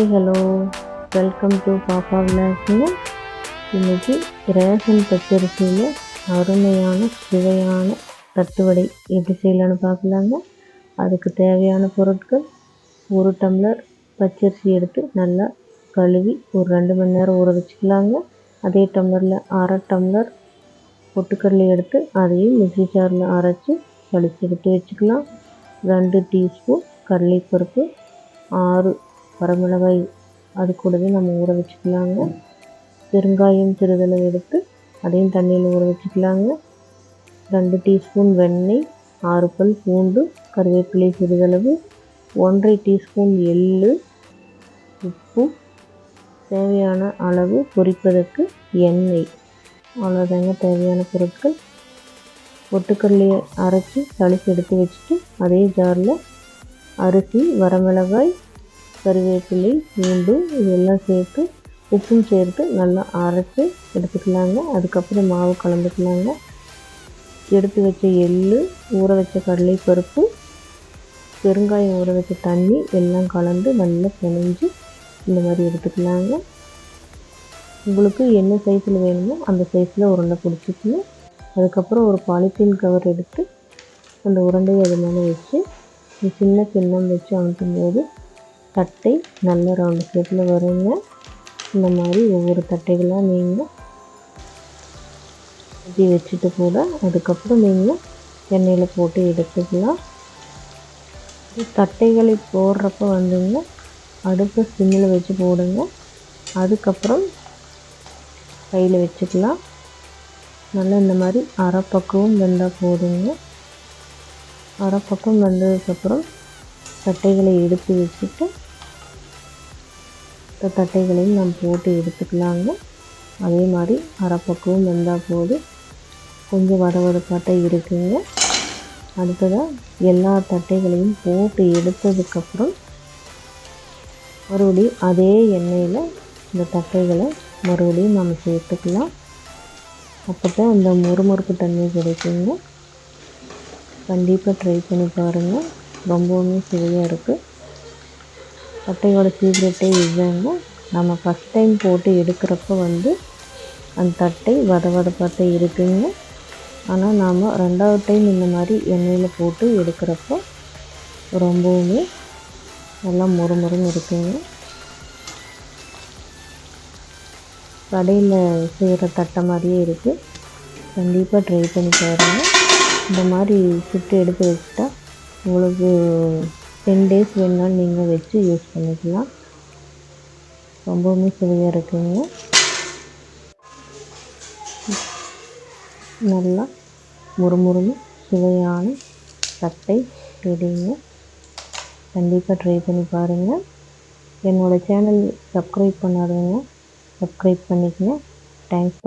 Hi hello, welcome to பாப்பா விலாஸுங்க. இன்றைக்கி ration பச்சரிசியில் அருமையான சுவையான தட்டுவடை எப்படி செய்யலான்னு பார்க்கலாங்க. அதுக்கு தேவையான பொருட்கள்: 1 டம்ளர் பச்சரிசி எடுத்து நல்லா கழுவி ஒரு 2 மணி நேரம் ஊற வச்சுக்கலாங்க. அதே டம்ளரில் 1/2 டம்ளர் பொட்டுக்கடலை எடுத்து அதையும் மிக்ஸி ஜாரில் அரைச்சி வலிச்சு எடுத்து வச்சுக்கலாம். 2 டீஸ்பூன் கடலைப்பருப்பு, 6 வரமிளகாய் அது கூடவே நம்ம ஊற வச்சுக்கலாங்க. பெருங்காயம் சிறிதளவு எடுத்து அதையும் தண்ணியில் ஊற வச்சுக்கலாங்க. 2 டீஸ்பூன் வெண்ணெய், 6 பல் பூண்டு, கருவேப்பிலை சிறிதளவு, 1/2 டீஸ்பூன் எள்ளு, உப்பு, தேவையான அளவு பொரிப்பதற்கு எண்ணெய். அவ்வளோதாங்க தேவையான பொருட்கள். பொட்டுக்கடலையை அரைச்சி சளிச்சு எடுத்து வச்சுட்டு அதே ஜாரில் அரிசி, வரமிளகாய், கருவேப்பிலை, பூண்டு இதெல்லாம் சேர்த்து உப்பும் சேர்த்து நல்லா அரைச்சி எடுத்துக்கலாங்க. அதுக்கப்புறம் மாவு கலந்துக்கலாங்க. எடுத்து வச்ச எள்ளு, ஊற வச்ச கடலைப்பருப்பு, பெருங்காயம் ஊற வச்ச தண்ணி எல்லாம் கலந்து நல்லா பிணைஞ்சு இந்த மாதிரி எடுத்துக்கலாங்க. உங்களுக்கு என்ன சைஸில் வேணுமோ அந்த சைஸில் உருண்டை பிடிச்சிக்கணும். அதுக்கப்புறம் ஒரு பாலித்தீன் கவர் எடுத்து அந்த உருண்டையை அது மேலே வச்சு சின்ன கிண்ணம் வச்சு அமுத்தும் போது தட்டை நல்ல ரவுண்டு ஷேப்பில் வருங்க. இந்த மாதிரி ஒவ்வொரு தட்டைகளாக நீங்கள் ஊற்றி வச்சுட்டு கூட அதுக்கப்புறம் நீங்கள் எண்ணெயில் போட்டு எடுத்துக்கலாம். தட்டைகளை போடுறப்ப வந்துங்க அடுப்பை சிம்மில் வச்சு போடுங்க. அதுக்கப்புறம் கையில் வச்சுக்கலாம். நல்லா இந்த மாதிரி அரை பக்கம் வெந்தால் போதுங்க. அரை பக்கம் வந்ததுக்கப்புறம் தட்டைகளை எடுத்து வச்சுட்டு தட்டைகளையும் நம்ம போட்டு எடுத்துக்கலாங்க. அதே மாதிரி அரை பக்கம் வெந்தால் போது கொஞ்சம் வதவதப்பாட்டம் இருக்குங்க. அடுத்ததாக எல்லா தட்டைகளையும் போட்டு எடுத்ததுக்கப்புறம் மறுபடியும் அதே எண்ணெயில் இந்த தட்டைகளை மறுபடியும் நம்ம சேர்த்துக்கலாம். அப்போ தான் அந்த முறுமுறுப்பு தன்மை கிடைக்குங்க. கண்டிப்பாக ட்ரை பண்ணி பாருங்கள், ரொம்பவுமே சுவையாக இருக்குது. தட்டையோட சீக்ரெட்டே இதுதாங்க. நம்ம ஃபஸ்ட் டைம் போட்டு எடுக்கிறப்ப அந்த தட்டை வதவதப்பாட்டம் இருக்குங்க. ஆனால் நாம் 2வது டைம் இந்த மாதிரி எண்ணெயில் போட்டு எடுக்கிறப்போ ரொம்பவுமே நல்லா முறுமுறுன்னு இருக்குங்க. கடையில் செய்கிற தட்டை மாதிரியே இருக்குது. கண்டிப்பாக ட்ரை பண்ணி பாருங்கள். இந்த மாதிரி சுட்டு எடுத்து வச்சுட்டா உங்களுக்கு 10 டேஸ் வேணுனாலும் நீங்கள் வச்சு யூஸ் பண்ணிக்கலாம். ரொம்பவுமே சுவையாக இருக்குங்க. நல்லா முறுமுறுன்னு சுவையான தட்டை ரெடிங்க. கண்டிப்பாக ட்ரை பண்ணி பாருங்கள். என்னோடய சேனல் சப்ஸ்கிரைப் பண்ணாதவங்க சப்ஸ்கிரைப் பண்ணிக்கங்க. தேங்க்ஸ்.